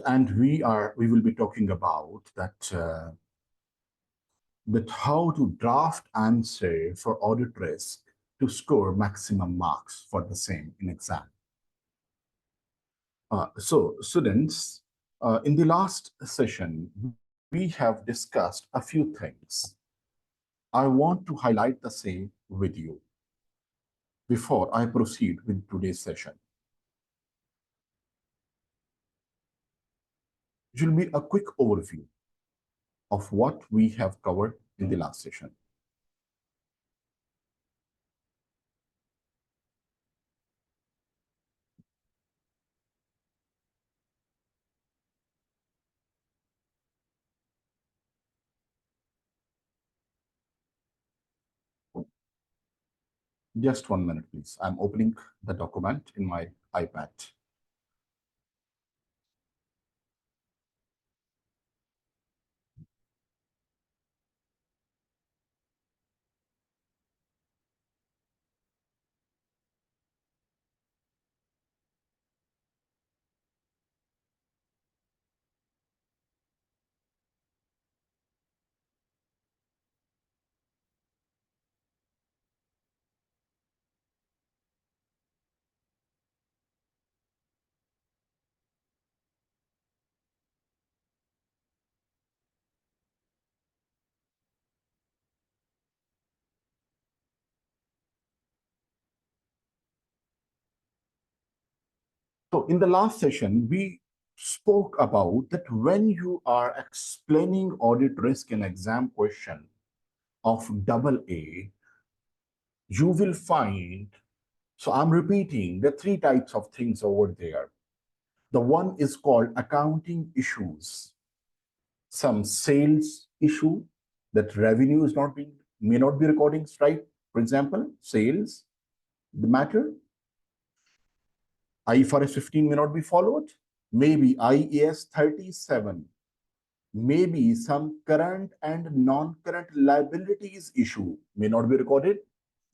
And we will be talking about that how to draft answer for audit risk to score maximum marks for the same in exam. So students, in the last session, we have discussed a few things. I want to highlight the same with you before I proceed with today's session. It will be a quick overview of what we have covered in the last session. Just 1 minute, please. I'm opening the document in my iPad. So in the last session, we spoke about that when you are explaining audit risk in exam question of AA, you will find, so I'm repeating the 3 types of things over there. The one is called accounting issues. Some sales issue that revenue is may not be recording right. For example, sales, the matter. IFRS 15 may not be followed. Maybe IAS 37. Maybe some current and non-current liabilities issue may not be recorded.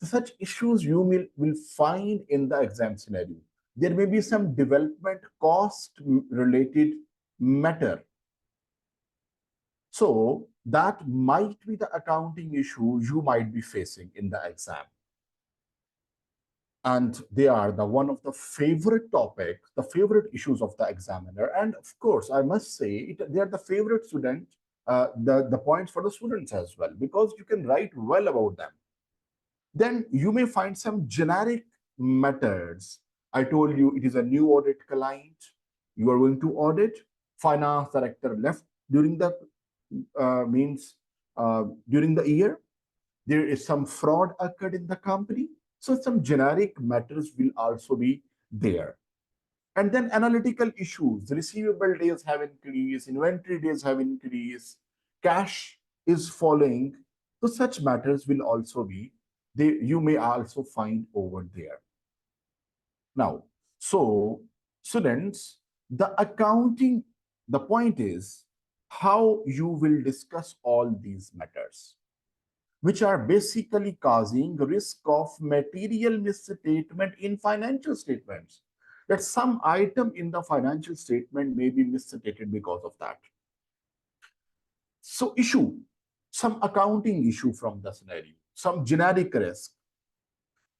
Such issues you will find in the exam scenario. There may be some development cost related matter. So that might be the accounting issue you might be facing in the exam. And they are one of the favorite topics, the favorite issues of the examiner. And of course, I must say, they are the favorite student, the points for the students as well, because you can write well about them. Then you may find some generic methods. I told you it is a new audit client. You are going to audit. Finance director left during the during the year. There is some fraud occurred in the company. So some generic matters will also be there. And then analytical issues. Receivable days have increased, inventory days have increased, cash is falling. So such matters will also be, you may also find over there. Now, so students, the point is how you will discuss all these matters, which are basically causing risk of material misstatement in financial statements. That some item in the financial statement may be misstated because of that. So some accounting issue from the scenario, some generic risk,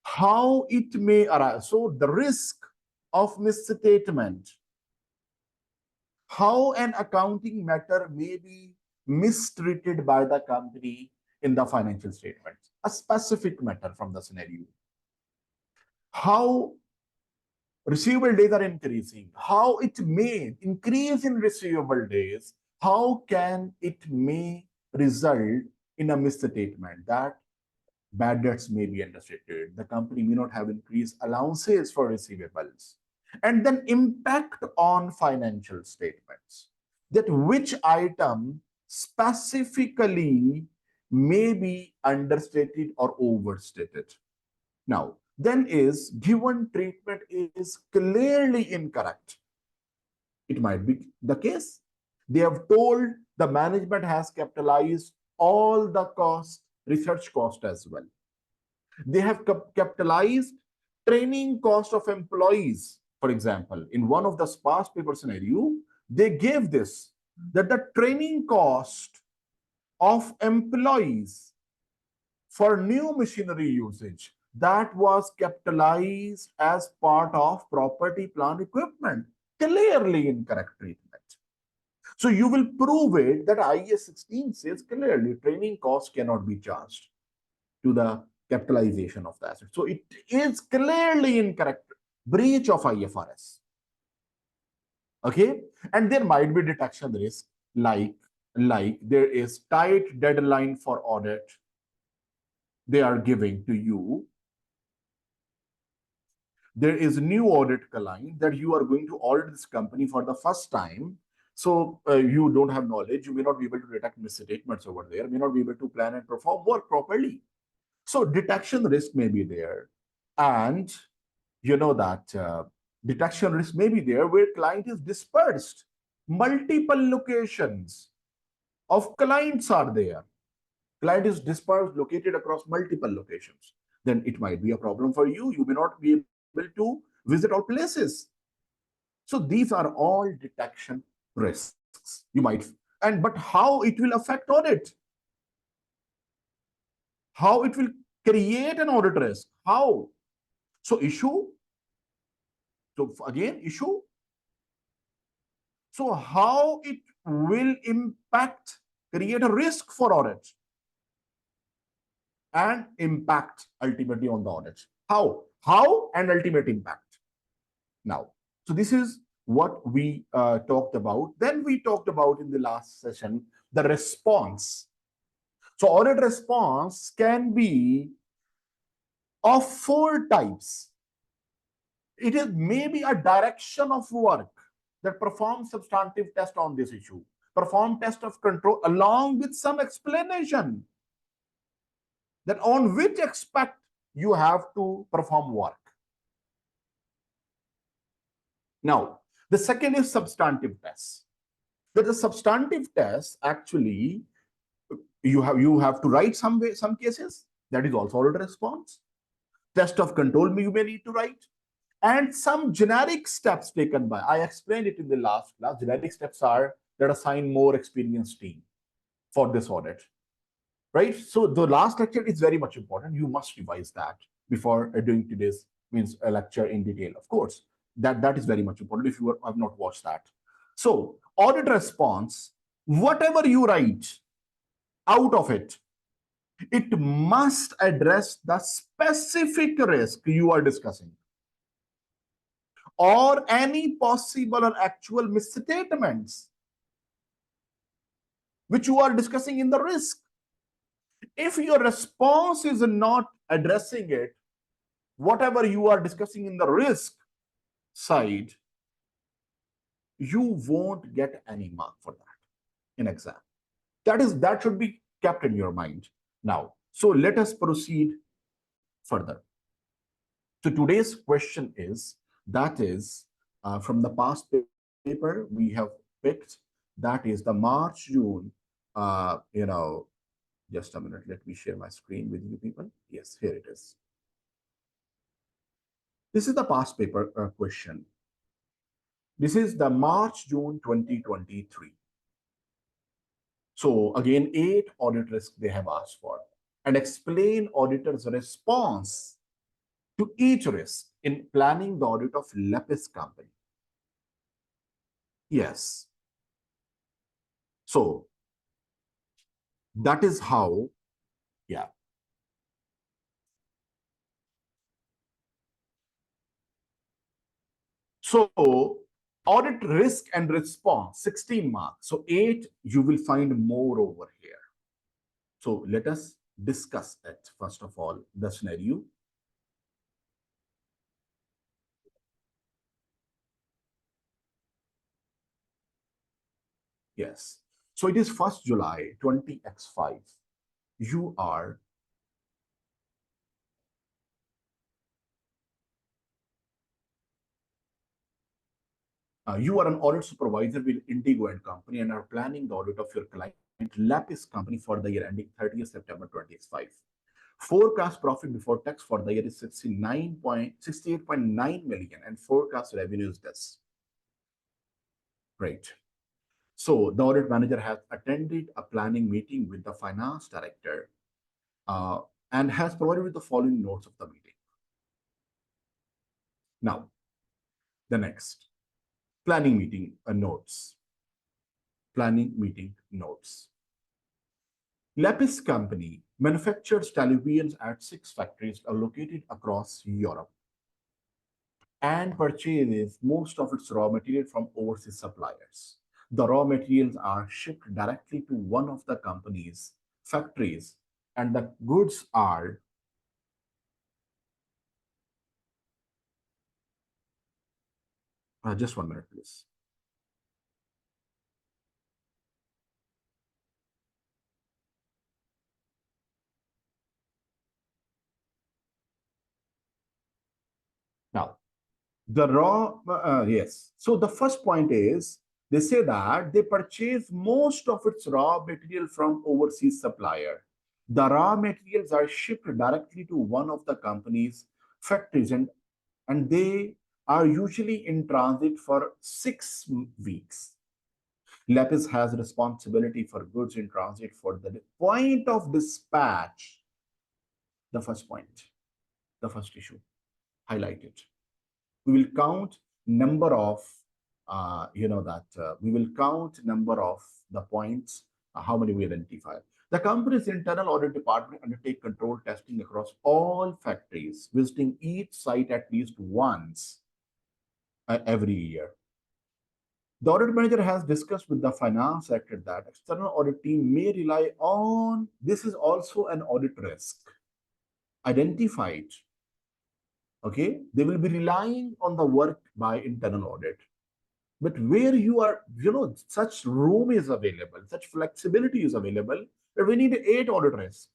how it may arise. So the risk of misstatement, how an accounting matter may be mistreated by the company in the financial statements, a specific matter from the scenario. How receivable days are increasing, how it may increase in receivable days, how can it may result in a misstatement that bad debts may be understated, the company may not have increased allowances for receivables, and then impact on financial statements, that which item specifically may be understated or overstated. Now, then is given treatment is clearly incorrect. It might be the case. They have told the management has capitalized all the cost, research cost as well. They have capitalized training cost of employees. For example, in one of the past paper scenario, they gave this, that the training cost of employees for new machinery usage, that was capitalized as part of property, plant, equipment. Clearly incorrect treatment. So you will prove it that IAS 16 says clearly training cost cannot be charged to the capitalization of the asset. So it is clearly incorrect, breach of IFRS. Okay, and there might be detection risk, like there is tight deadline for audit they are giving to you. There is new audit client that you are going to audit this company for the first time. So you don't have knowledge, you may not be able to detect misstatements over there, may not be able to plan and perform work properly. So detection risk may be there. And you know that detection risk may be there where client is dispersed. Multiple locations of clients are there. Client is dispersed, located across multiple locations. Then it might be a problem for you. You may not be able to visit all places. So these are all detection risks. You might, but how it will affect audit? How it will create an audit risk? How? So issue. So again, issue. So how it will impact, create a risk for audit and impact ultimately on the audit. How and ultimate impact. Now, so this is what we talked about. Then we talked about in the last session, the response. So audit response can be of 4 types. It is maybe a direction of work that perform substantive test on this issue, perform test of control along with some explanation that on which aspect you have to perform work. Now, the second is substantive tests. That the substantive tests actually you have to write some cases. That is also audit response. Test of control you may need to write. And some generic steps taken by, I explained it in the last class. Generic steps are that assign more experienced team for this audit, right? So the last lecture is very much important. You must revise that before doing today's a lecture in detail. Of course, that is very much important if you have not watched that. So audit response, whatever you write out of it, it must address the specific risk you are discussing, or any possible or actual misstatements which you are discussing in the risk. If your response is not addressing it, whatever you are discussing in the risk side, you won't get any mark for that in exam. That should be kept in your mind. Now, so let us proceed further. So today's question is, that is from the past paper we have picked, that is the March, June, just a minute, let me share my screen with you people. Yes, here it is. This is the past paper question. This is the March, June 2023. So again, 8 audit risks they have asked for, and explain auditor's response to each risk in planning the audit of Lapis company. Yes. So that is how, yeah. So audit risk and response, 16 marks. So 8, you will find more over here. So let us discuss it. First of all, the scenario. Yes. So it is 1st July 20x5. You are an audit supervisor with Indigo and Company and are planning the audit of your client Lapis company for the year ending 30th September 2025. Forecast profit before tax for the year is 68.9 million and forecast revenue is this. Great. So the audit manager has attended a planning meeting with the finance director uh, and has provided with the following notes of the meeting. Now, the next planning meeting notes. Planning meeting notes. Lapis company manufactures televisions at 6 factories located across Europe and purchases most of its raw material from overseas suppliers. The raw materials are shipped directly to one of the company's factories, and the goods are just 1 minute, please. Now, the raw, yes. So the first point is they say that they purchase most of its raw material from overseas supplier. The raw materials are shipped directly to one of the company's factories, and they are usually in transit for 6 weeks. Lapis has responsibility for goods in transit for the point of dispatch. The first point, the first issue highlighted. We will count number of we will count number of the points, how many we identify. The company's internal audit department undertake control testing across all factories, visiting each site at least once every year. The audit manager has discussed with the finance sector that external audit team may rely on, this is also an audit risk identified. Okay, they will be relying on the work by internal audit. But where you are, such room is available, such flexibility is available, that we need 8 audit risk.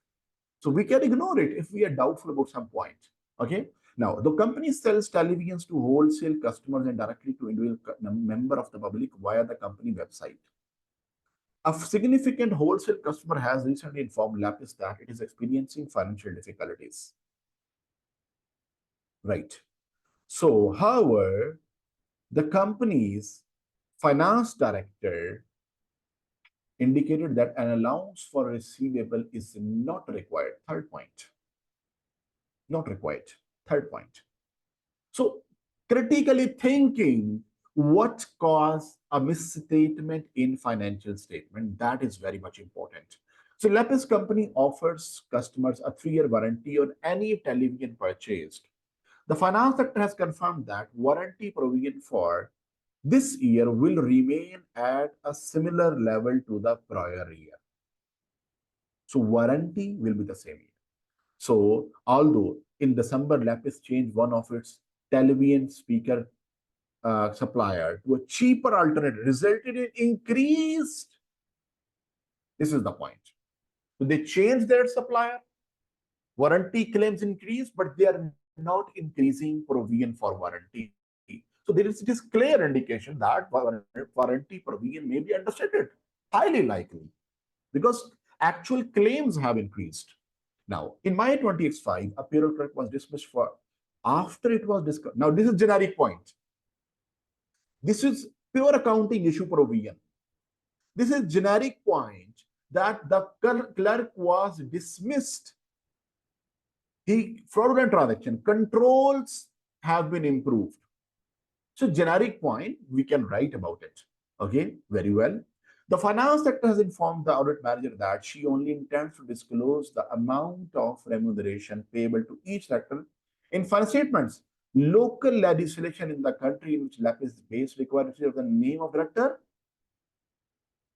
So we can ignore it if we are doubtful about some point. Okay. Now, the company sells televisions to wholesale customers and directly to individual member of the public via the company website. A significant wholesale customer has recently informed Lapis that it is experiencing financial difficulties. Right. So, however, the company's finance director indicated that an allowance for receivable is not required. Third point. Not required. Third point. So, critically thinking what caused a misstatement in financial statement, that is very much important. So, Lapis company offers customers a 3-year warranty on any television purchased. The finance sector has confirmed that warranty provision for this year will remain at a similar level to the prior year. So warranty will be the same year. So although in December, Lapis changed one of its television speaker supplier to a cheaper alternative, resulted in increased. This is the point. So they changed their supplier, warranty claims increase, but they are not increasing provision for warranty. So there is this clear indication that warranty provision may be understated, highly likely, because actual claims have increased. Now, in May 2025, a payroll clerk was dismissed for after it was discussed. Now, this is generic point. This is pure accounting issue provision. This is generic point that the clerk was dismissed. Fraudulent transaction controls have been improved. So generic point, we can write about it. Okay, very well. The finance sector has informed the audit manager that she only intends to disclose the amount of remuneration payable to each sector in final statements. Local legislation in the country in which Lapis is based requires the name of director.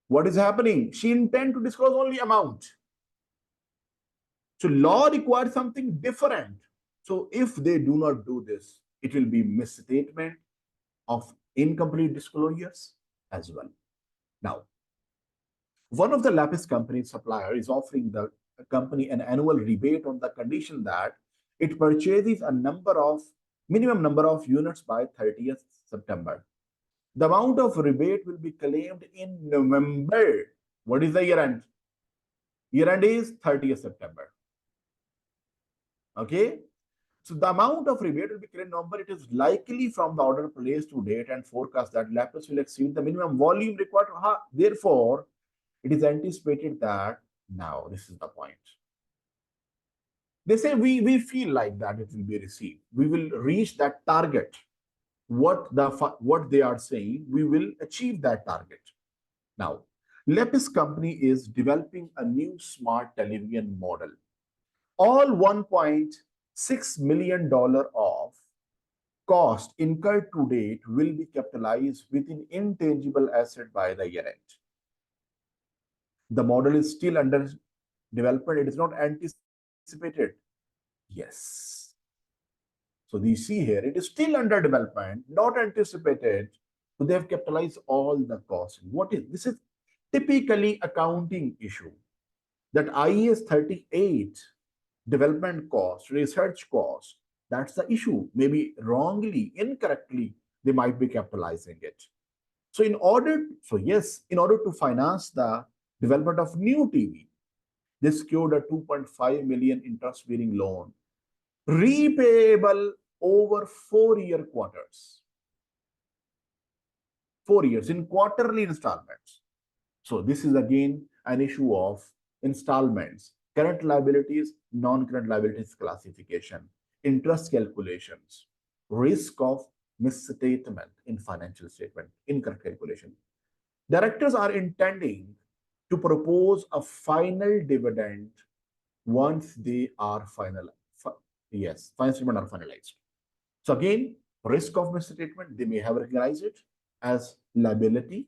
What is happening? She intends to disclose only amount. So law requires something different. So if they do not do this, it will be misstatement of incomplete disclosures as well. Now, one of the Lapis company supplier is offering the company an annual rebate on the condition that it purchases a minimum number of units by 30th September. The amount of rebate will be claimed in November. What is the year end? Year end is 30th September. Okay. So the amount of rebate will be clear number. It is likely from the order placed to date and forecast that Lapis will exceed the minimum volume required. Therefore, it is anticipated that now this is the point. They say we feel like that it will be received. We will reach that target. What they are saying, we will achieve that target. Now, Lapis company is developing a new smart television model. All $1.6 million of cost incurred to date will be capitalized within intangible asset by the year end. The model is still under development. It is not anticipated. Yes. So you see here, it is still under development, not anticipated. So they have capitalized all the costs. This is typically accounting issue. That IAS 38 development cost, research cost, that's the issue. Maybe wrongly, incorrectly, they might be capitalizing it. So in order to finance the development of new TV, they secured a 2.5 million interest-bearing loan, repayable over 4-year quarters. 4 years in quarterly installments. So this is again an issue of installments, current liabilities, non-current liabilities classification, interest calculations, risk of misstatement in financial statement, incorrect calculation. Directors are intending to propose a final dividend once they are final statement are finalized. So again, risk of misstatement, they may have recognized it as liability.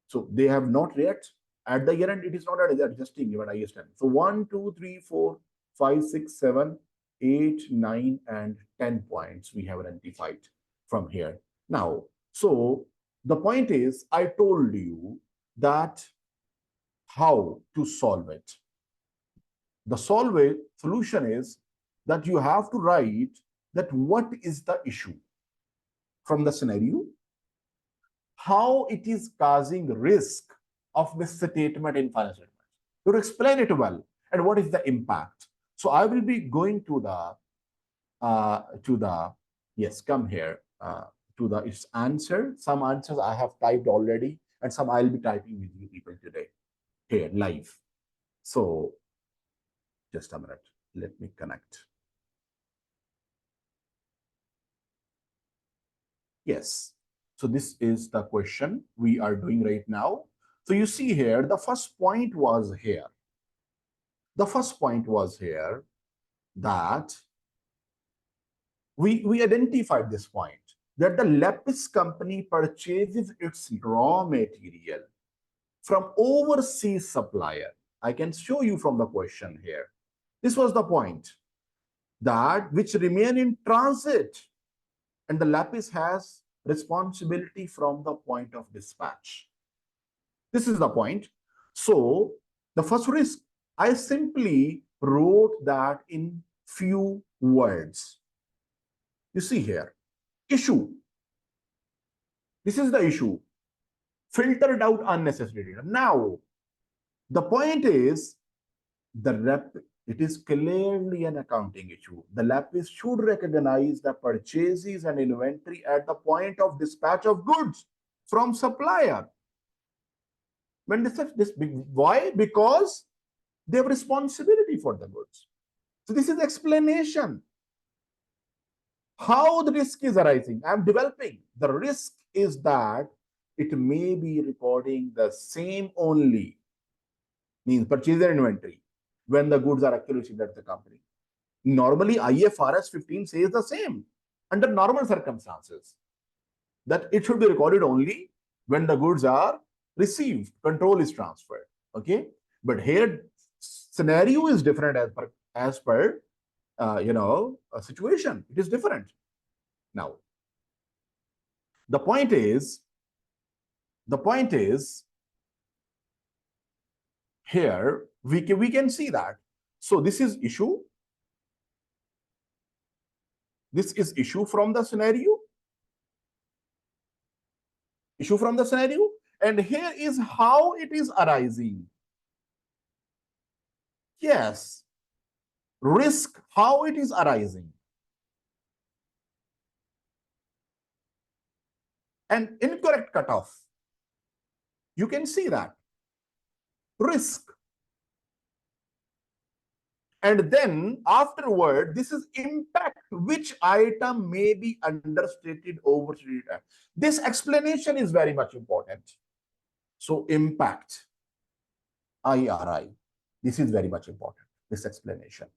So they have not yet. At the year end, it is not adjusting even IAS 10. So 1, 2, 3, 4, 5, 6, 7, 8, 9, and 10 points we have identified from here. Now, so the point is, I told you that how to solve it. The solution is that you have to write that what is the issue from the scenario, how it is causing risk of misstatement in financial statements. You explain it well, and what is the impact. So I will be going to the come here to the its answer. Some answers I have typed already, and some I'll be typing with you people today here live. So just a minute, let me connect. Yes. So this is the question we are doing right now. So you see here, the first point was here. The first point was here that we identified this point, that the Lapis company purchases its raw material from overseas supplier. I can show you from the question here. This was the point, that which remain in transit, and the Lapis has responsibility from the point of dispatch. This is the point. So the first risk, I simply wrote that in few words. You see here, issue. This is the issue. Filtered out unnecessary data. Now, the point is, it is clearly an accounting issue. The Lapis should recognize the purchases and inventory at the point of dispatch of goods from supplier. When why? Because they have responsibility for the goods. So this is the explanation. How the risk is arising. I'm developing. The risk is that it may be recording the same only, means purchase and inventory, when the goods are actually received at the company. Normally, IFRS 15 says the same under normal circumstances, that it should be recorded only when the goods are received, control is transferred. Okay, but here scenario is different as per a situation. It is different. Now, the point is here we can see that. So this is issue. This is issue from the scenario. Issue from the scenario. And here is how it is arising. Yes. Risk, how it is arising. an incorrect cutoff. You can see that. Risk. And then afterward, this is impact. Which item may be understated, overstated? This explanation is very much important. So impact, IRI. This is very much important, this explanation.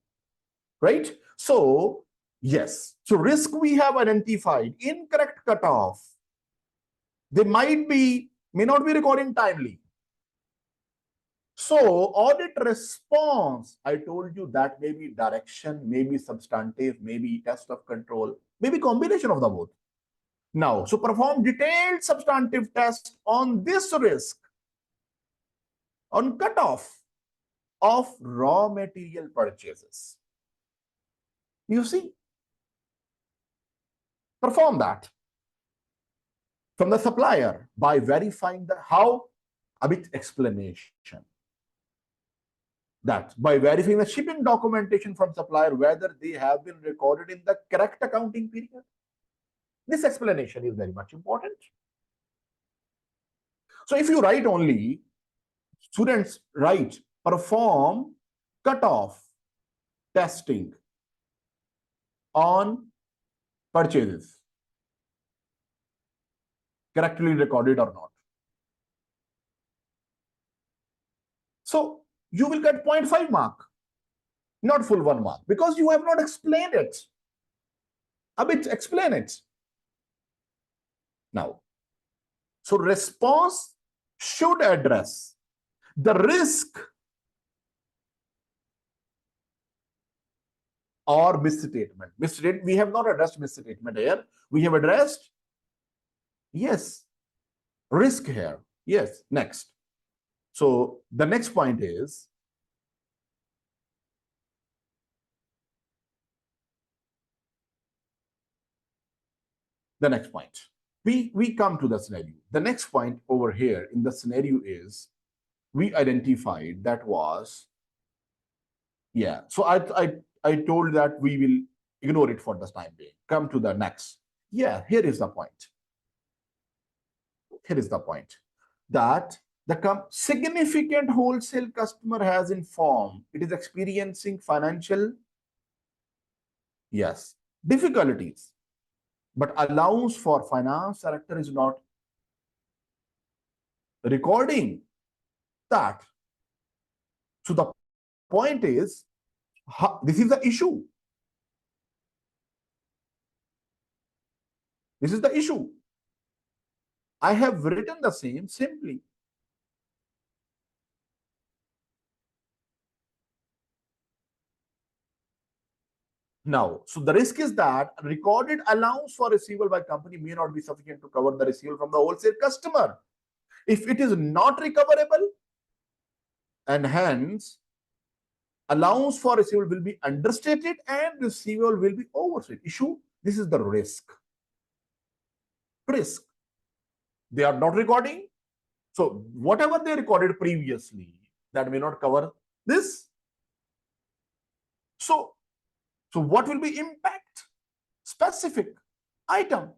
Right? So, yes. So risk we have identified, incorrect cutoff. They may not be recording timely. So audit response, I told you that may be direction, maybe substantive, maybe test of control, maybe combination of the both. Now, so perform detailed substantive test on this risk, on cutoff of raw material purchases. You see, perform that from the supplier by verifying the how, a bit explanation. That by verifying the shipping documentation from supplier, whether they have been recorded in the correct accounting period. This explanation is very much important. So if you write only, students write, perform cutoff testing on purchases, correctly recorded or not. So you will get 0.5 mark, not full 1 mark, because you have not explained it. A bit explain it. Now, so response should address the risk or misstatement. Misstatement, we have not addressed misstatement here. We have addressed, yes, risk here. Yes, next. So the next point is, the next point. We come to the scenario. The next point over here in the scenario is, we identified that was, yeah. So I told that we will ignore it for the time being. Come to the next. Yeah, here is the point. Here is the point. That the significant wholesale customer has informed it is experiencing financial, yes, difficulties, but allowance for finance director is not recording that. So the point is, this is the issue. This is the issue. I have written the same simply. Now, so the risk is that recorded allowance for receivable by company may not be sufficient to cover the receivable from the wholesale customer. If it is not recoverable, and hence allowance for receivable will be understated and receivable will be overstated. Issue, this is the risk. Risk. They are not recording. So whatever they recorded previously, that may not cover this. So what will be impact? Specific item.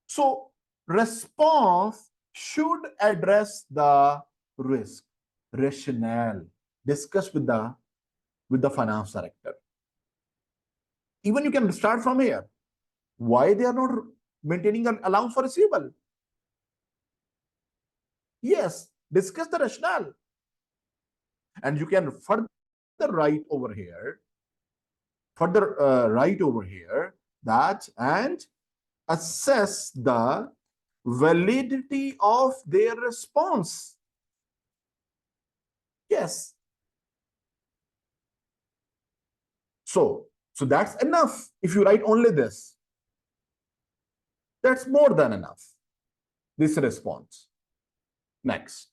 So response should address the risk, rationale, discussed with the finance director. Even you can start from here. Why they are not maintaining an allowance for receivable? Yes, discuss the rationale. And you can further write over here, that and assess the validity of their response. Yes. So that's enough. If you write only this, that's more than enough. This response. Next.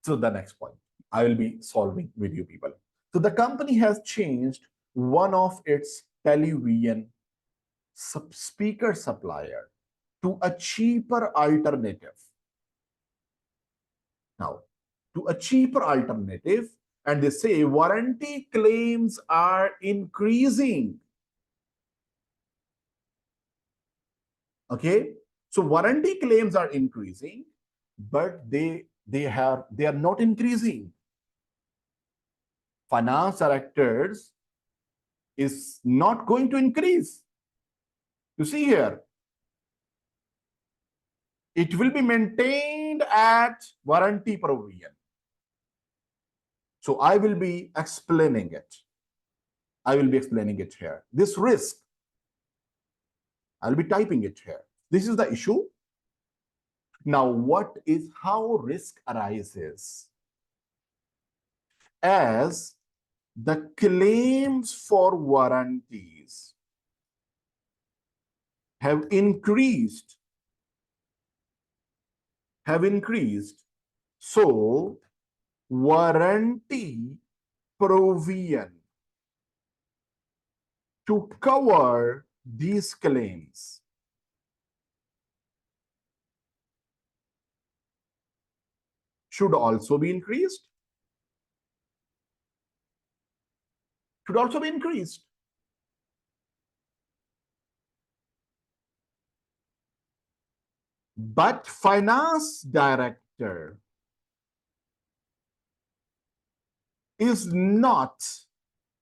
So the next point I will be solving with you people. So the company has changed one of its television speaker supplier to a cheaper alternative. Now, to a cheaper alternative, and they say warranty claims are increasing. Okay, so warranty claims are increasing, but they are not increasing. Finance directors is not going to increase. You see here, it will be maintained at warranty provision. So I will be explaining it. I will be explaining it here. This risk, I'll be typing it here. This is the issue. Now, how risk arises? As the claims for warranties have increased, so warranty provision to cover these claims should also be increased. But finance director is not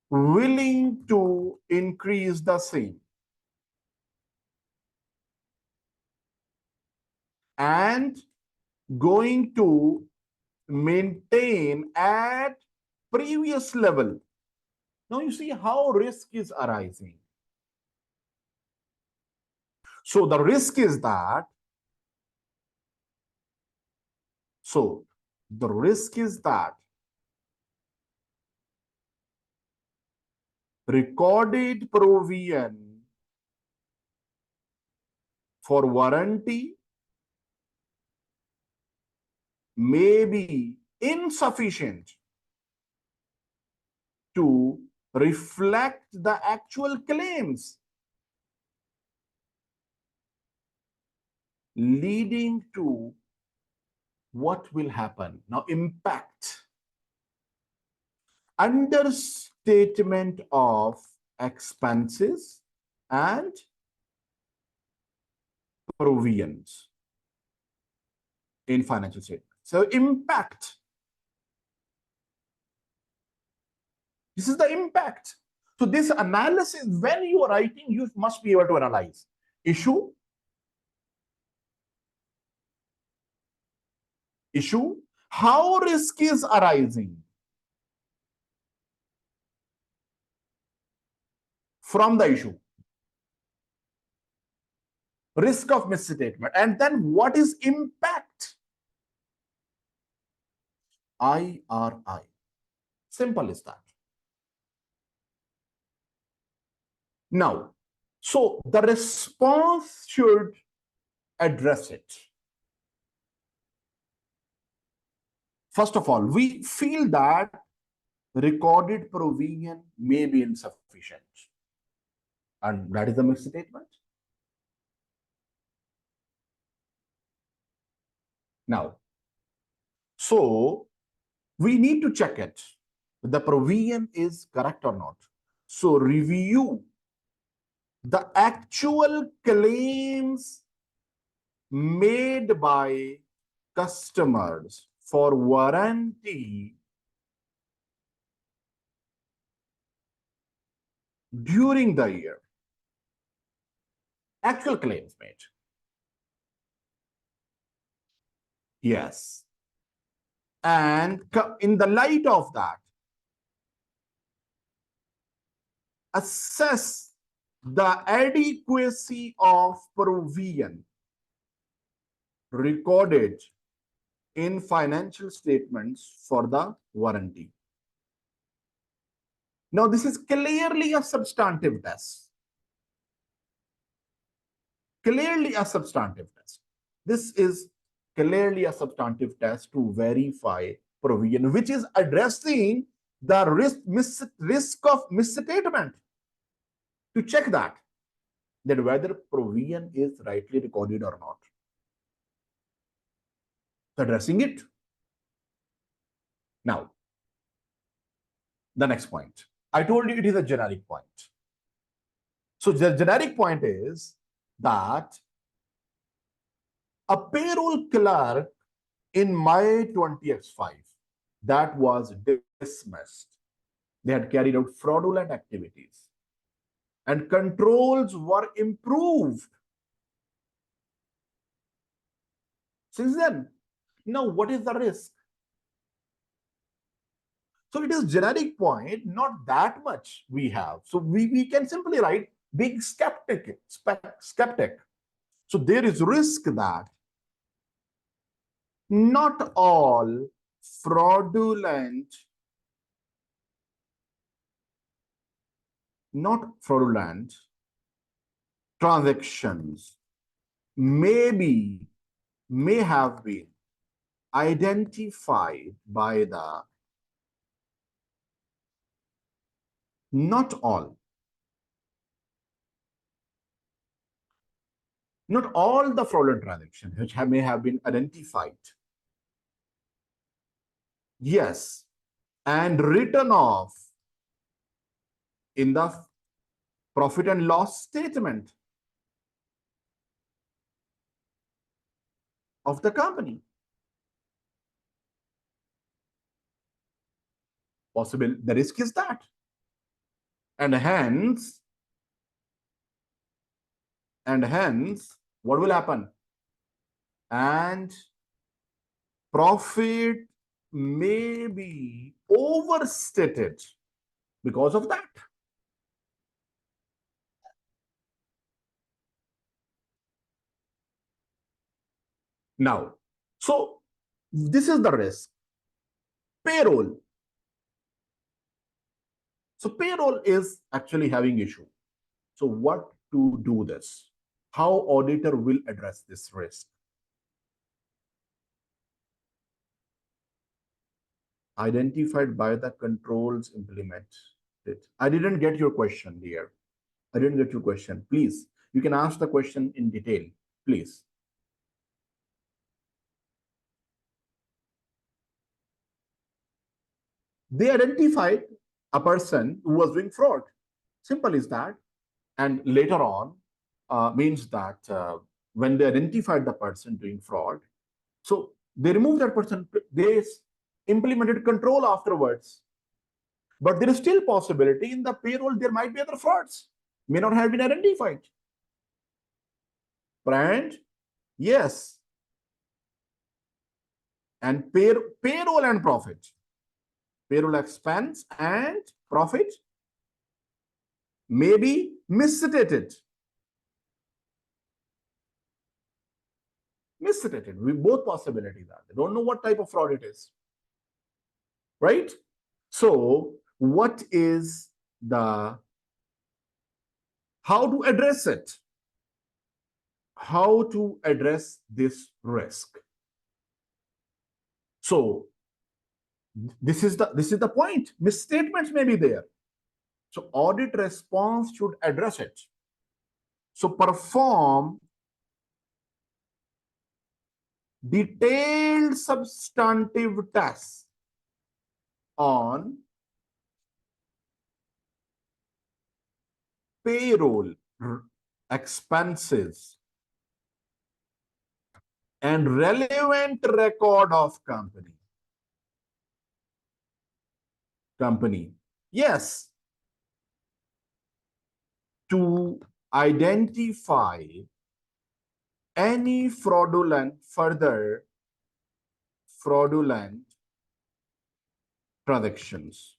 willing to increase the same, and going to maintain at previous level. Now you see how risk is arising. So the risk is that, recorded provision for warranty may be insufficient to reflect the actual claims, leading to what will happen? Now, impact. Understatement of expenses and provisions in financial statement. So impact. This is the impact. So this analysis, when you are writing, you must be able to analyze issue, how risk is arising from the issue, risk of misstatement, and then what is impact? IRI. Simple as that. Now, so the response should address it. First of all, we feel that recorded provision may be insufficient. And that is the misstatement. Now, so we need to check it. The provision is correct or not. So review the actual claims made by customers for warranty during the year. Actual claims made. Yes. And in the light of that, assess the adequacy of provision recorded in financial statements for the warranty. Now, this is clearly a substantive test. Clearly a substantive test. This is clearly a substantive test to verify provision, which is addressing the risk of misstatement. To check that whether provision is rightly recorded or not. Addressing it. Now, the next point. I told you it is a generic point. So the generic point is that A payroll clerk in my 20x5 that was dismissed. They had carried out fraudulent activities and controls were improved since then. Now, what is the risk? So it is generic point, not that much we have. So we can simply write big skeptic. So there is risk that not all fraudulent, transactions may have been identified by the not all the fraudulent transactions which may have been identified, yes, and written off in the profit and loss statement of the company. Possible, the risk is that. And hence, what will happen? And profit may be overstated because of that. Now, so this is the risk. Payroll. So payroll is actually having issue. So what to do this? How auditor will address this risk? Identified by the controls implemented. I didn't get your question, dear. I didn't get your question. Please, you can ask the question in detail, please. They identified a person who was doing fraud. Simple as that. And later on, means that when they identified the person doing fraud, so they removed that person. They implemented control afterwards. But there is still possibility in the payroll there might be other frauds, may not have been identified. Brand, yes. And payroll and profit. Payroll expense and profit may be misstated. Misstated. We both possibilities are. They don't know what type of fraud it is. Right? So what is the how to address it? How to address this risk? So this is the point. Misstatements may be there. So audit response should address it. So perform detailed substantive tests on payroll expenses and relevant record of company. Yes, to identify any further fraudulent transactions,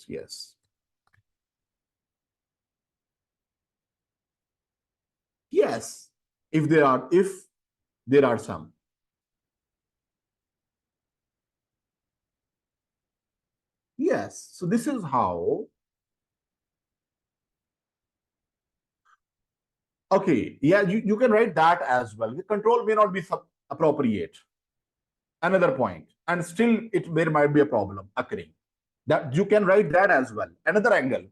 yes. Yes, if there are some. Yes, so this is how. Okay, yeah, you can write that as well. The control may not be appropriate. Another point, and still there might be a problem occurring. That you can write that as well. Another angle.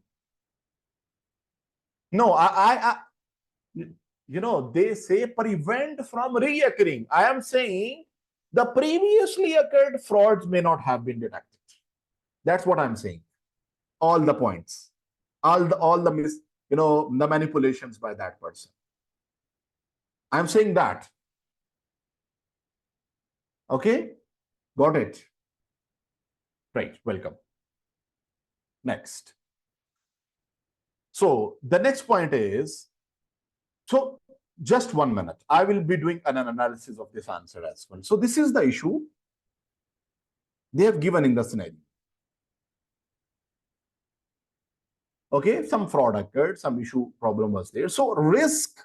No, they say prevent from reoccurring. I am saying the previously occurred frauds may not have been detected. That's what I'm saying. All the points, all the the manipulations by that person. I'm saying that. Okay, got it. Right, welcome. Next. So the next point is, so just 1 minute. I will be doing an analysis of this answer as well. So this is the issue they have given in the scenario. Okay, some fraud occurred, some issue problem was there. So risk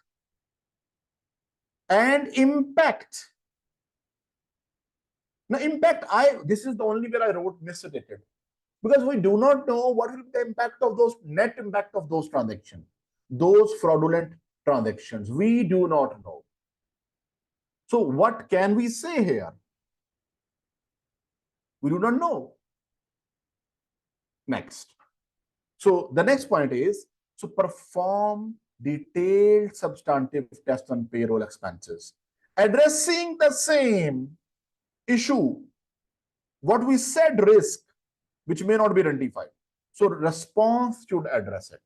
and impact. Now impact, this is the only where I wrote misstated, because we do not know what will be the impact of those, net impact of those transactions, those fraudulent transactions. We do not know. So what can we say here? We do not know. Next. So the next point is, so perform detailed substantive tests on payroll expenses, addressing the same issue. What we said, risk, which may not be identified. So response should address it.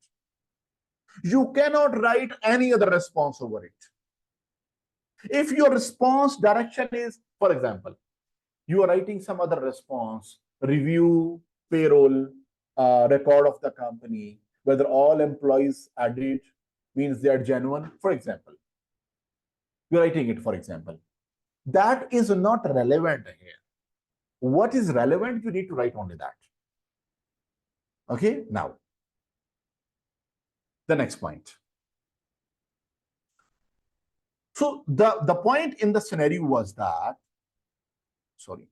You cannot write any other response over it. If your response direction is, for example, you are writing some other response, review payroll record of the company, whether all employees added means they are genuine, for example. You're writing it, for example. That is not relevant here. What is relevant, you need to write only that. Okay, now, the next point. So the point in the scenario was that, sorry.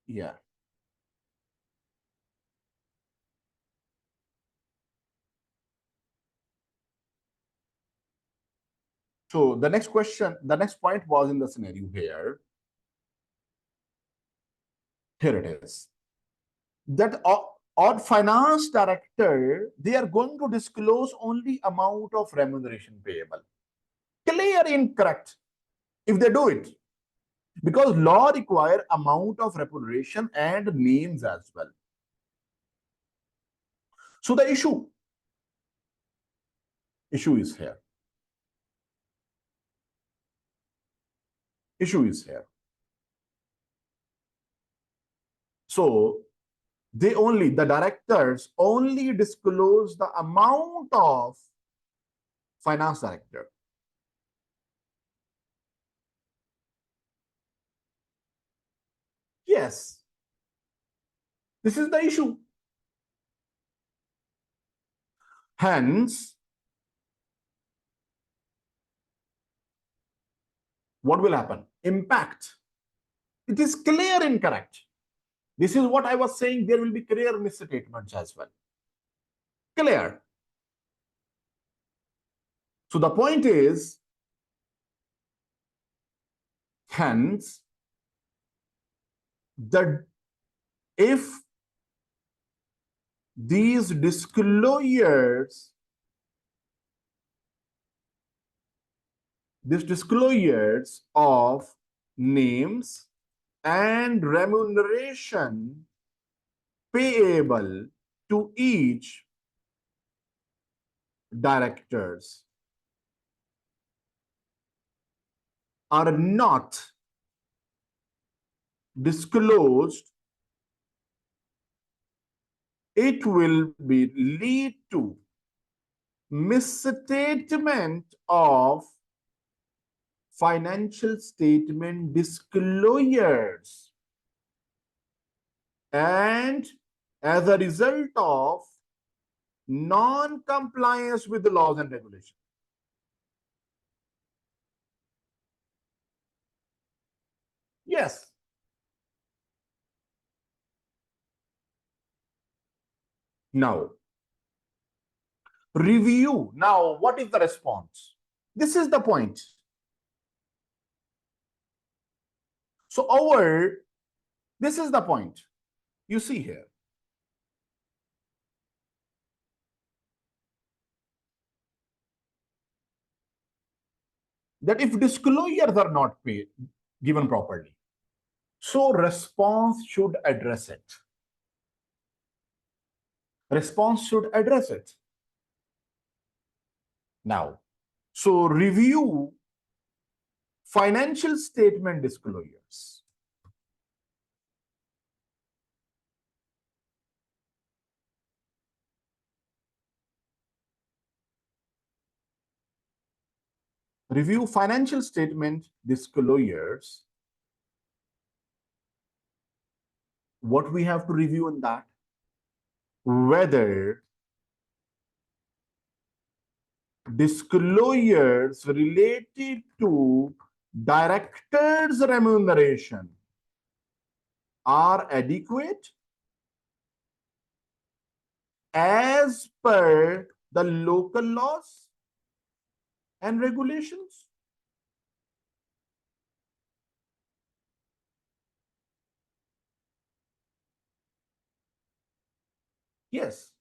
Yeah. So the next question, the next point was in the scenario here. Here it is. That or finance director, they are going to disclose only amount of remuneration payable. Clear incorrect if they do it, because law require amount of remuneration and names as well. So the issue is here. Issue is here. So the directors only disclose the amount of finance director. Yes, this is the issue. Hence, what will happen? Impact. It is clear incorrect. This is what I was saying. There will be clear misstatements as well. Clear. So the point is, hence, if these disclosures of names and remuneration payable to each directors are not disclosed, it will lead to misstatement of financial statement disclosures, and as a result of non-compliance with the laws and regulations. Yes. Now, review. Now, what is the response? This is the point. So this is the point you see here. That if disclosures are not given properly, so response should address it. response should address it. Now, so review financial statement disclosures. Review financial statement disclosures. What we have to review in that? Whether disclosures related to directors' remuneration are adequate as per the local laws and regulations. Yes,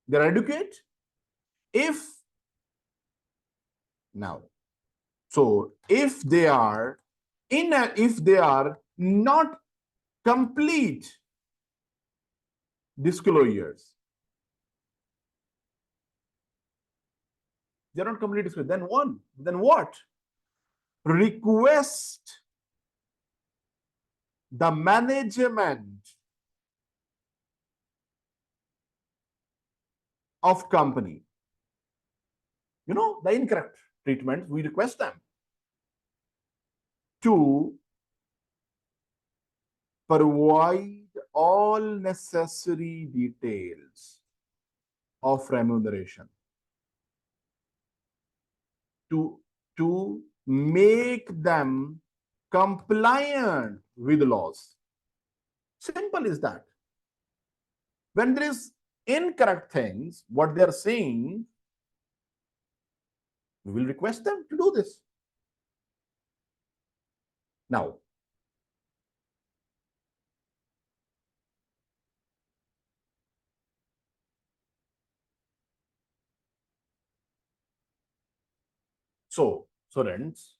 they're adequate if now. So if they are if they are not complete disclosures, they're not complete disclosures, then what? Request the management of company. You know, the incorrect treatment, we request them to provide all necessary details of remuneration to make them compliant with laws. Simple is that. When there is incorrect things, what they are saying, we will request them to do this. Now, so students,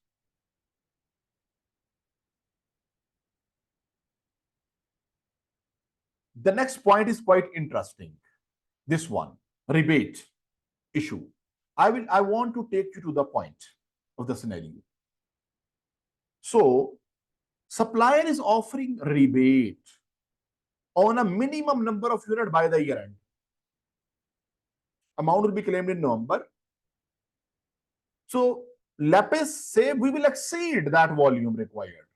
the next point is quite interesting. This one, rebate issue. I want to take you to the point of the scenario. So, supplier is offering rebate on a minimum number of units by the year end. Amount will be claimed in November. So, Lapis say we will exceed that volume required.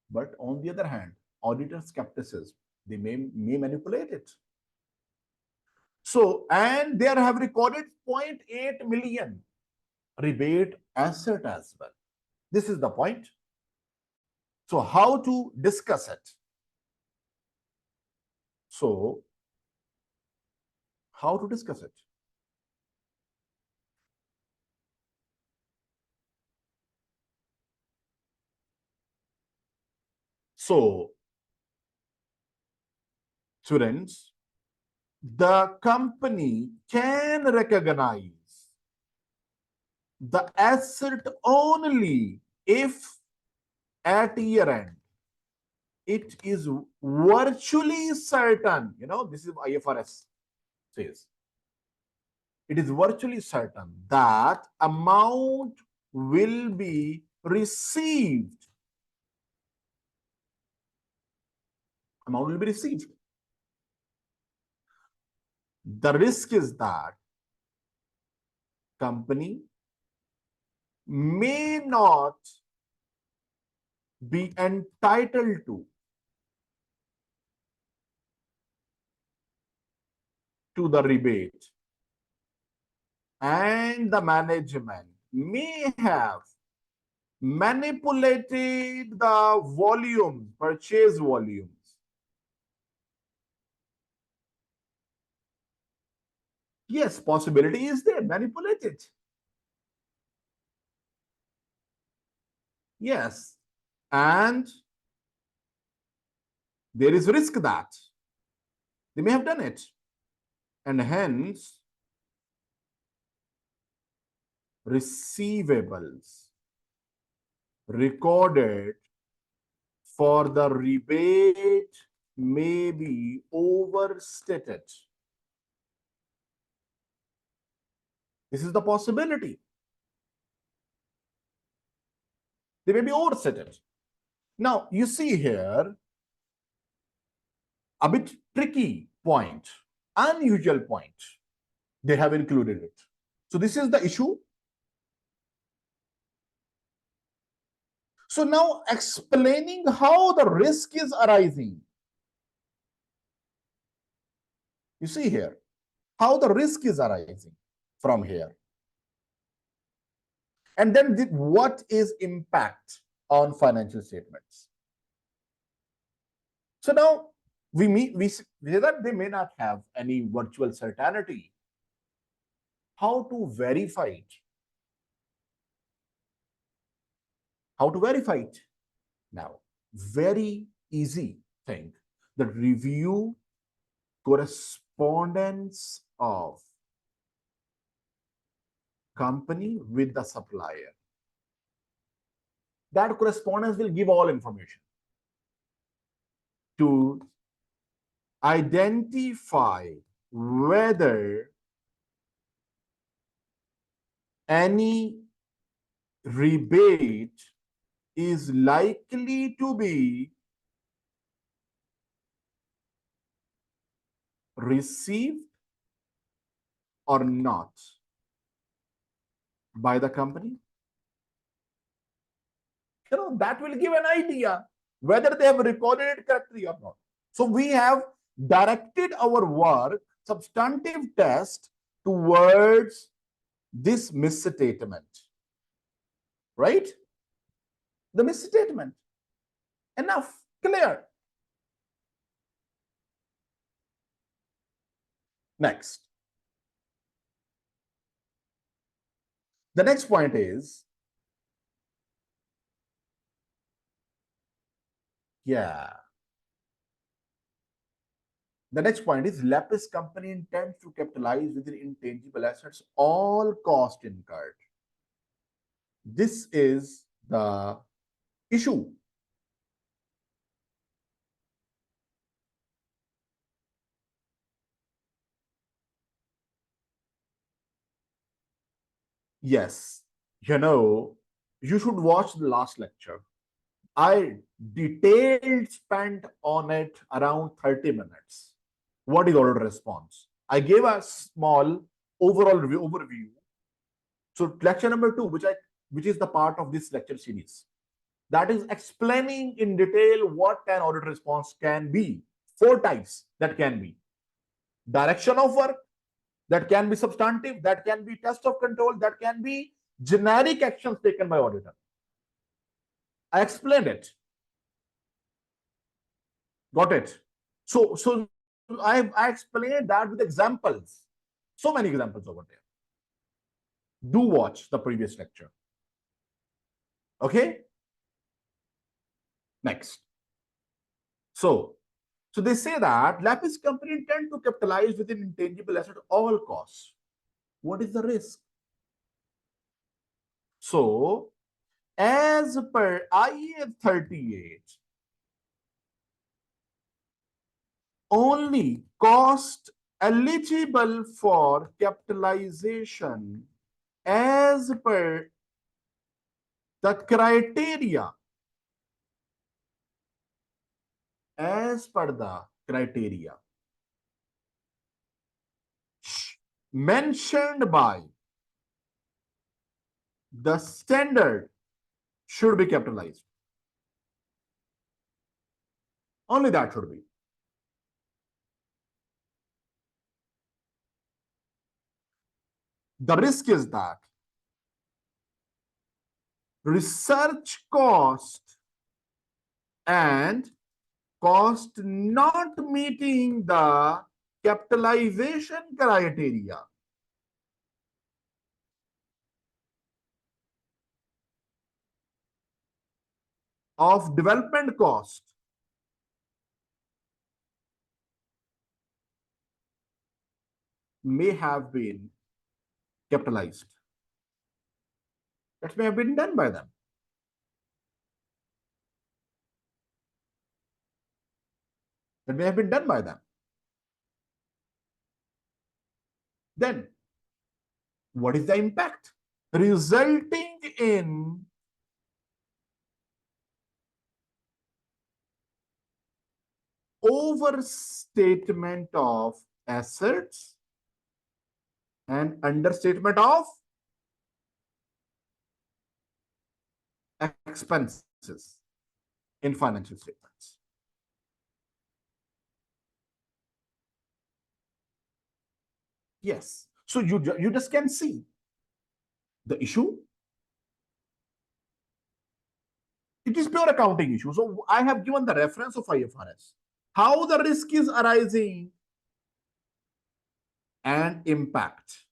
But on the other hand, auditor skepticism, they may manipulate it. So, and they have recorded 0.8 million rebate asset as well. This is the point. So, how to discuss it? So, how to discuss it? So, students, the company can recognize the asset only if at year end it is virtually certain, you know, this is IFRS says, it is virtually certain that amount will be received. Amount will be received. The risk is that company may not be entitled to the rebate, and the management may have manipulated the volume, purchase volumes. Yes, possibility is there, manipulated. Yes, and there is risk that they may have done it, and hence receivables recorded for the rebate may be overstated. This is the possibility. They may be overstated. Now, you see here a bit tricky point, unusual point. They have included it. So this is the issue. So now explaining how the risk is arising. You see here how the risk is arising from here. And then what is impact on financial statements? So now we say that they may not have any virtual certainty. How to verify it? How to verify it? Now, very easy thing. The review correspondence of company with the supplier. That correspondence will give all information to identify whether any rebate is likely to be received or not by the company. That will give an idea whether they have recorded it correctly or not. So we have directed our work, substantive test, towards this misstatement, right? The misstatement. Enough, clear. Next. The next point is, the next point is Lapis company intends to capitalize within intangible assets all cost incurred. This is the issue. Yes, you should watch the last lecture. I detailed spent on it around 30 minutes. What is order response? I gave a small overall overview. So lecture number 2, which is the part of this lecture series, that is explaining in detail what an audit response can be. 4 types that can be. Direction of work, that can be substantive, that can be test of control, that can be generic actions taken by auditor. I explained it. Got it? So I explained that with examples. So many examples over there. Do watch the previous lecture. Okay? Next. So they say that Lapis company intend to capitalize within intangible asset all costs. What is the risk? So as per IA 38, only cost eligible for capitalization as per the criteria, mentioned by the standard should be capitalized. Only that should be. The risk is that research cost and cost not meeting the capitalization criteria of development cost may have been capitalized. That may have been done by them. that may have been done by them. Then, what is the impact? Resulting in overstatement of assets and understatement of expenses in financial statements. Yes. So you just can see the issue. It is pure accounting issue. So I have given the reference of IFRS. How the risk is arising and impact.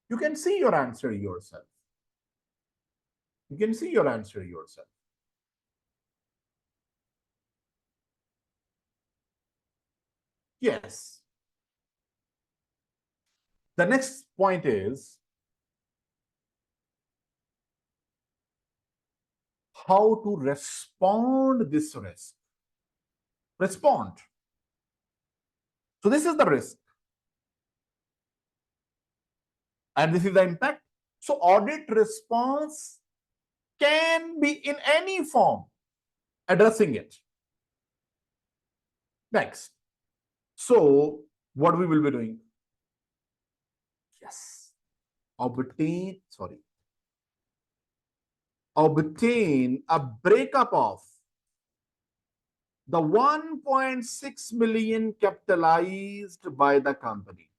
You can see your answer yourself. You can see your answer yourself. Yes. The next point is how to respond this risk. Respond. So this is the risk. And this is the impact. So audit response can be in any form addressing it. Next. So what we will be doing? Yes. Obtain a breakup of the 1.6 million capitalized by the company.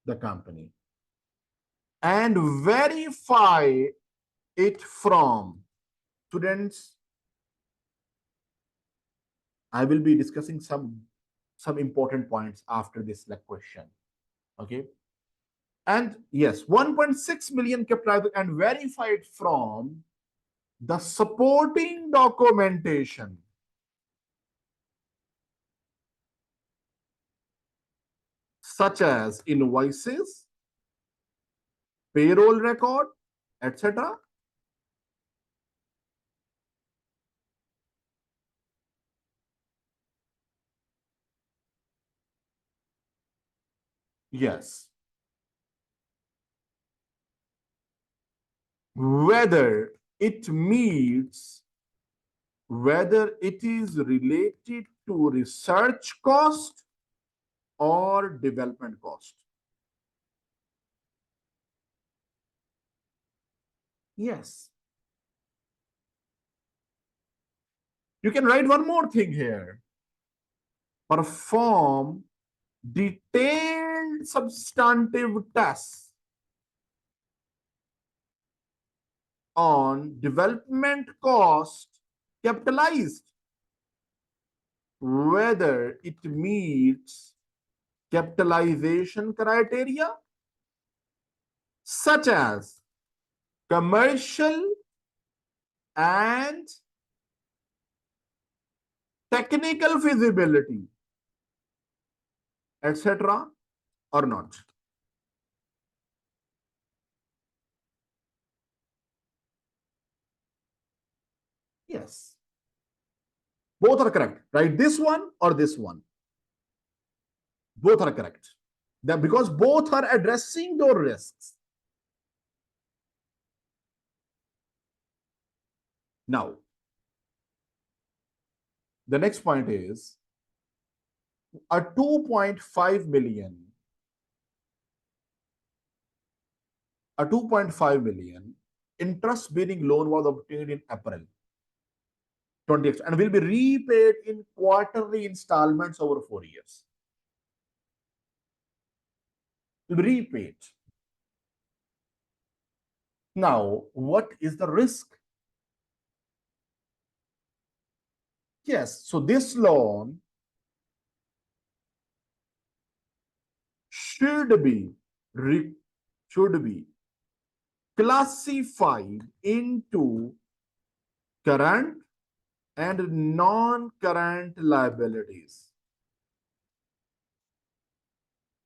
The company. And verify it from students. I will be discussing some important points after this question. Okay. And yes, 1.6 million capitalized and verified from the supporting documentation such as invoices, payroll record, etc. Yes. Whether it is related to research cost or development cost. Yes. You can write one more thing here. Perform detailed substantive tests on development cost capitalized, whether it meets capitalization criteria such as commercial and technical feasibility, etc., or not. Yes. Both are correct, right? This one or this one. Both are correct. Because both are addressing those risks. Now, the next point is a 2.5 million interest-bearing loan was obtained in April 20th and will be repaid in quarterly installments over 4 years. Will be repaid. Now, what is the risk? Yes, so this loan should be classified into current and non-current liabilities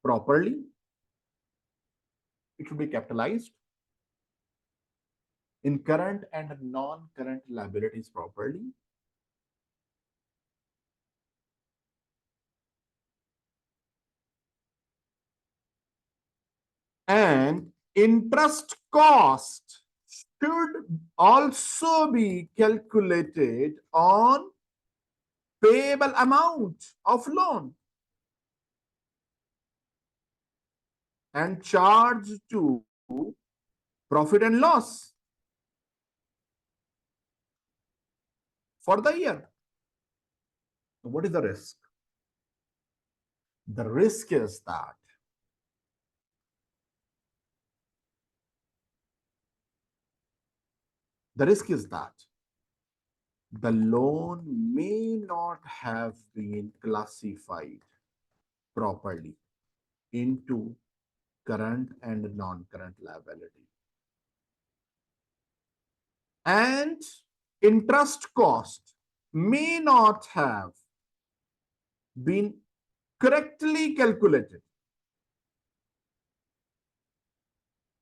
properly. It should be capitalized in current and non-current liabilities properly. And interest cost should also be calculated on payable amount of loan and charged to profit and loss for the year. What is the risk? The risk is that the loan may not have been classified properly into current and non-current liability. And interest cost may not have been correctly calculated,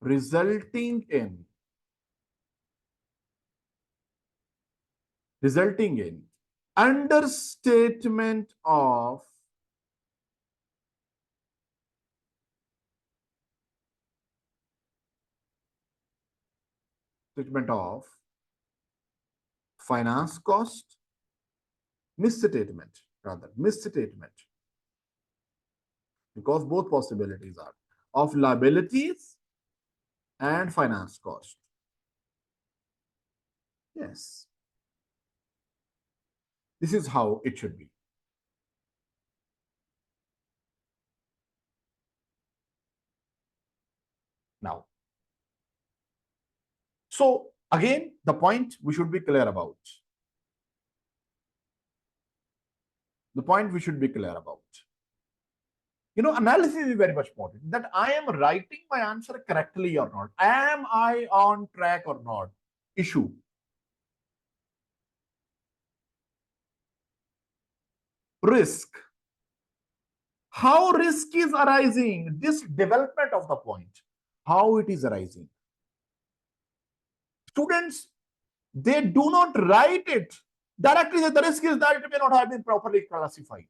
resulting in understatement of finance cost, misstatement, because both possibilities are of liabilities and finance cost. Yes. This is how it should be. Now, so again, the point we should be clear about. Analysis is very much important. That I am writing my answer correctly or not. Am I on track or not? Issue. Risk. How risk is arising? This development of the point. How it is arising. Students, they do not write it directly. The risk is that it may not have been properly classified.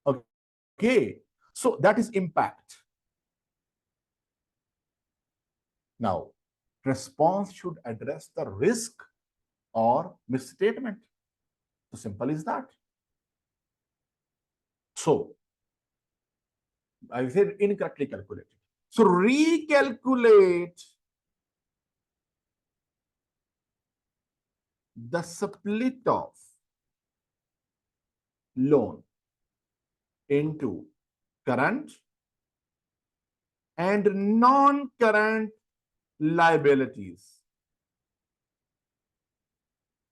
Okay. So that is impact. Now, response should address the risk or misstatement. So simple is that. So, I said incorrectly calculated. So recalculate the split of loan into current and non-current liabilities.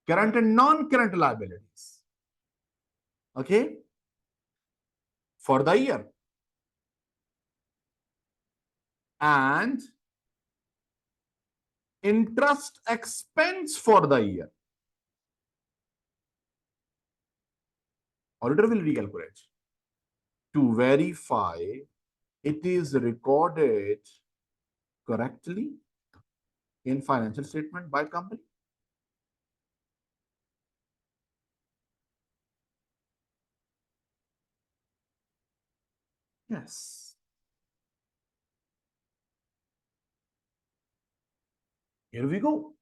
Current and non-current liabilities. Okay? For the year. And interest expense for the year. Auditor will recalculate to verify it is recorded correctly in financial statement by company. Yes. Here we go.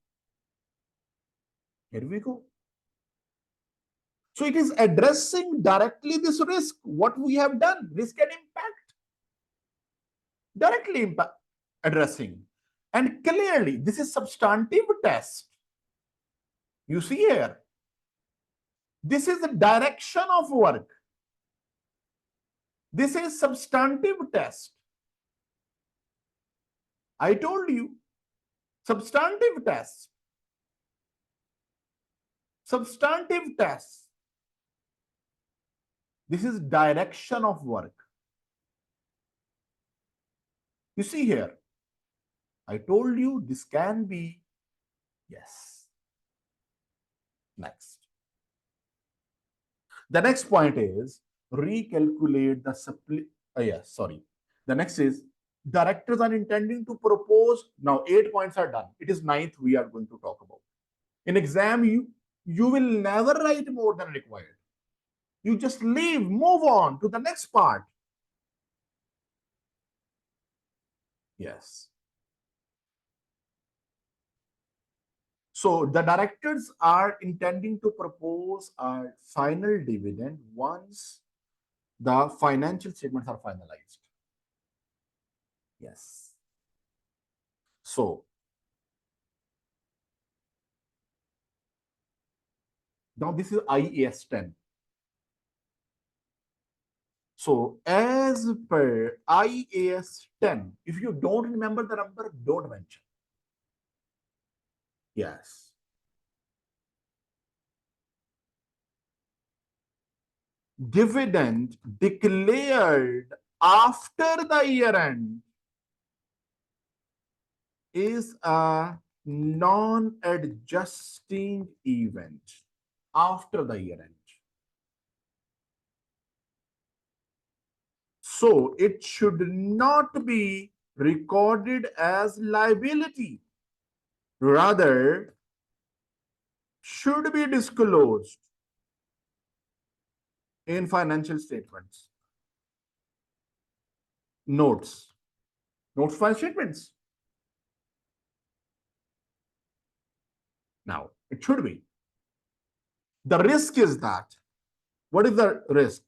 So it is addressing directly this risk, what we have done, risk and impact. Directly addressing. And clearly, this is substantive test. You see here, this is the direction of work. This is substantive test. I told you, substantive test. This is direction of work. You see here, I told you this can be, yes. Next. The next point is recalculate the split. The next is directors are intending to propose. Now 8 points are done. It is ninth we are going to talk about. In exam, you will never write more than required. You just leave, move on to the next part. Yes. So the directors are intending to propose a final dividend once the financial statements are finalized. Yes. So now this is IAS 10. So as per IAS 10, if you don't remember the number, don't mention. Yes. Dividend declared after the year end is a non-adjusting event after the year end. So it should not be recorded as liability. Rather, should be disclosed in financial statements. Notes. Notes file statements. Now, it should be. The risk is that. What is the risk?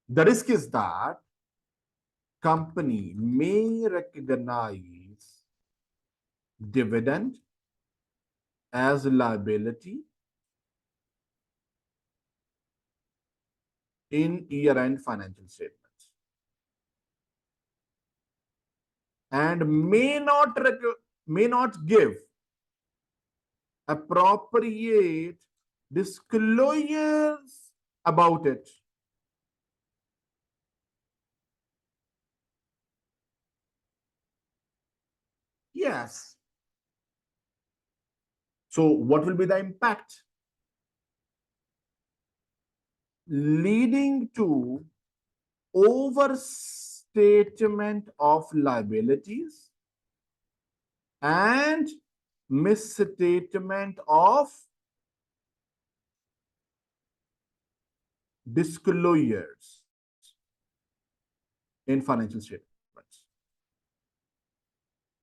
The risk is that company may recognize dividend as liability in year-end financial statements and may not give appropriate disclosures about it. Yes. So what will be the impact? Leading to overstatement of liabilities and misstatement of disclosures in financial statements.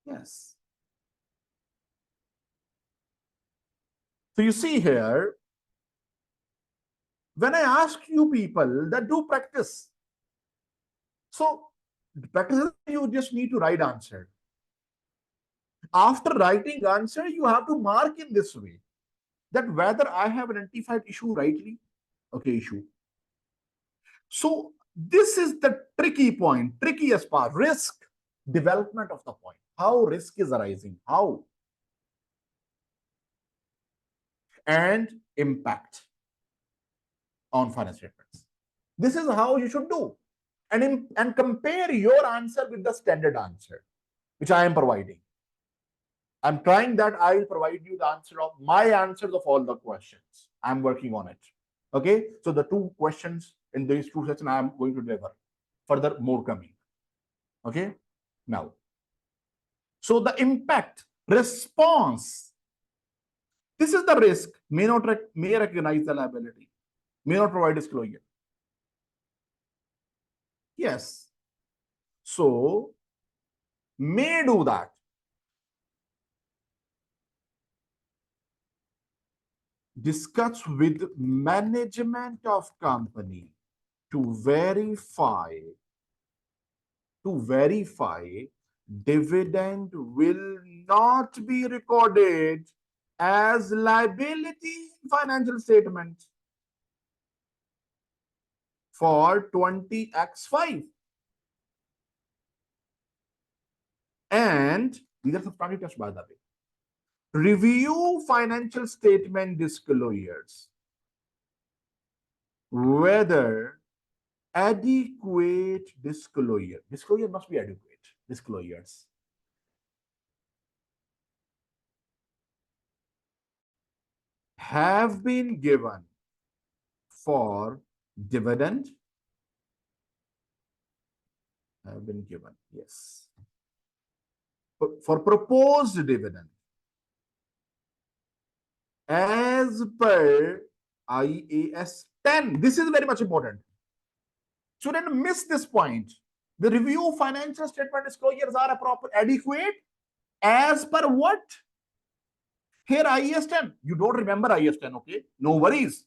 Yes. So you see here, when I ask you people that do practice, so practice, you just need to write answer. After writing answer, you have to mark in this way that whether I have identified issue rightly. Okay, issue. So this is the tricky point, trickiest part, risk development of the point. How risk is arising, how, and impact on financial statements. This is how you should do. And compare your answer with the standard answer, which I am providing. I'm trying that I will provide you the answer of my answers of all the questions. I'm working on it. Okay. So the two questions in these two sessions I am going to deliver. Further, more coming. Okay. Now, so the impact response. This is the risk. May recognize the liability. May not provide disclosure. Yes. So may do that. Discuss with management of company to verify dividend will not be recorded as liability in financial statement for 20x5. And these are substantive tests, by the way. Review financial statement disclosures, whether adequate disclosure must be adequate disclosures have been given for dividend have been given. Yes. For proposed dividend as per IAS 10. This is very much important. Shouldn't miss this point. The review financial statement disclosures are adequate as per what? Here IAS 10. You don't remember IAS 10, okay? No worries.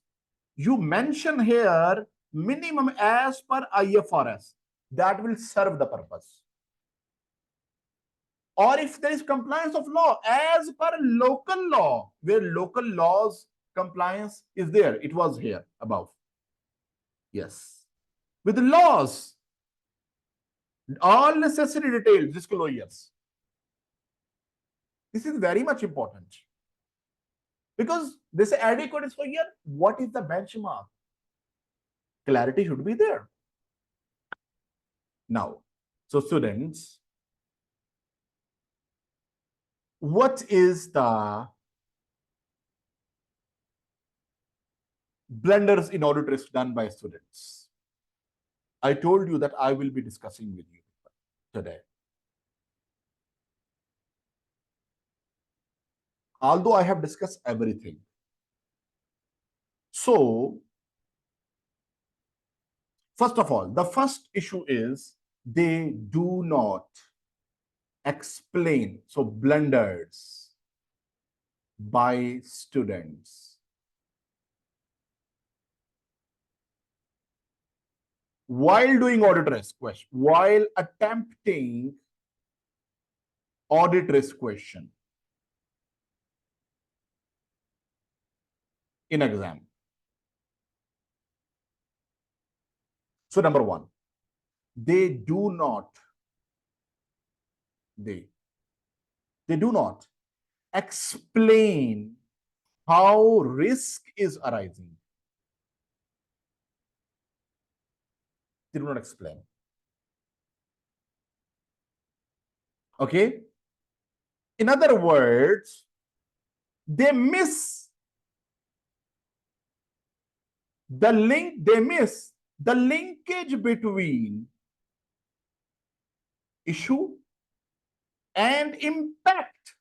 You mention here minimum as per IFRS. That will serve the purpose. Or if there is compliance of law as per local law, where local laws compliance is there, it was here above. Yes. With the laws, all necessary details, disclosures. This is very much important. Because this adequate is for here. What is the benchmark? Clarity should be there. Now, so students, what is the blunders in audit risk done by students? I told you that I will be discussing with you today. Although I have discussed everything. So, first of all, the first issue is they do not explain. So, blunders by students. While doing audit risk question, while attempting audit risk question in exam. So number one, they do not explain how risk is arising. They do not explain. Okay? In other words, they miss the linkage between issue and impact.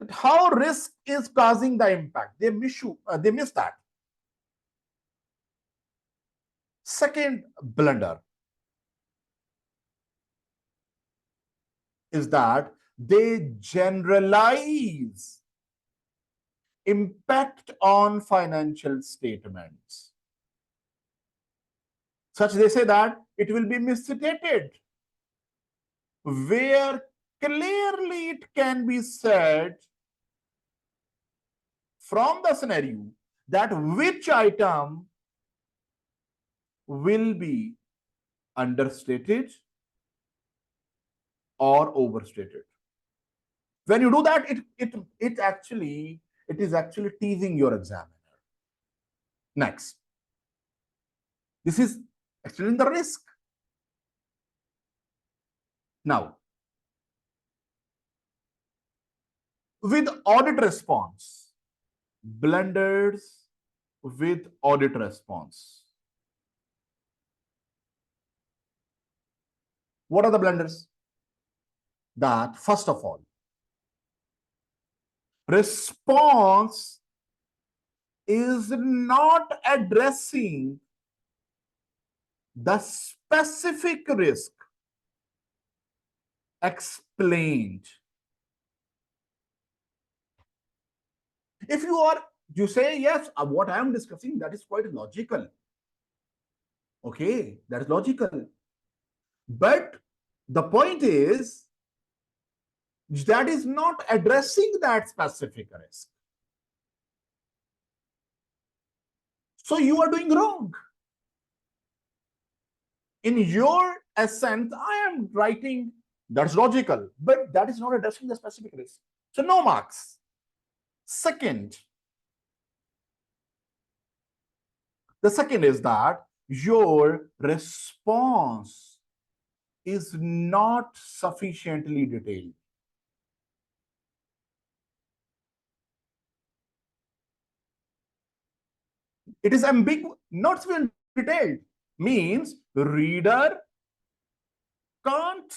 How risk is causing the impact. They miss that. Second blunder is that they generalize impact on financial statements. Such they say that it will be misstated, where clearly it can be said from the scenario that which item will be understated or overstated. When you do that, it is actually teasing your examiner. Next, this is actually the risk. Now, with audit response, blunders with audit response. What are the blunders? That first of all, response is not addressing the specific risk explained. If you say, yes, what I am discussing, that is quite logical. Okay, that is logical. But the point is, that is not addressing that specific risk. So you are doing wrong. In your essence, I am writing, that's logical, but that is not addressing the specific risk. So no marks. Second, the second is that your response is not sufficiently detailed. It is ambiguous, not sufficiently detailed. Means the reader can't,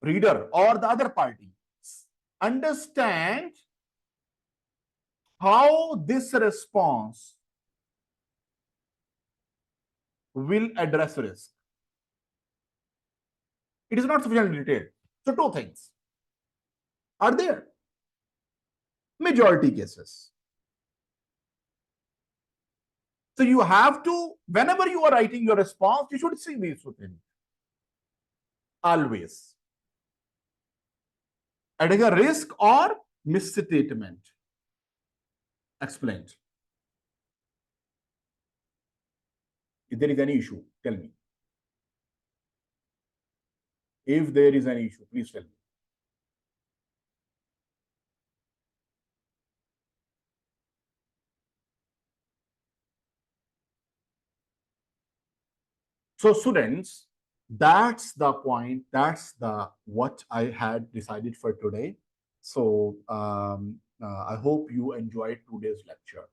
reader or the other party, understand how this response will address risk. It is not sufficiently detailed. So two things are there. Majority cases. So you have to, whenever you are writing your response, you should see these two things. Always. Adding a risk or misstatement. Explained. If there is any issue, tell me. If there is any issue, please tell me. So students, that's the point. That's the what I had decided for today. So I hope you enjoyed today's lecture.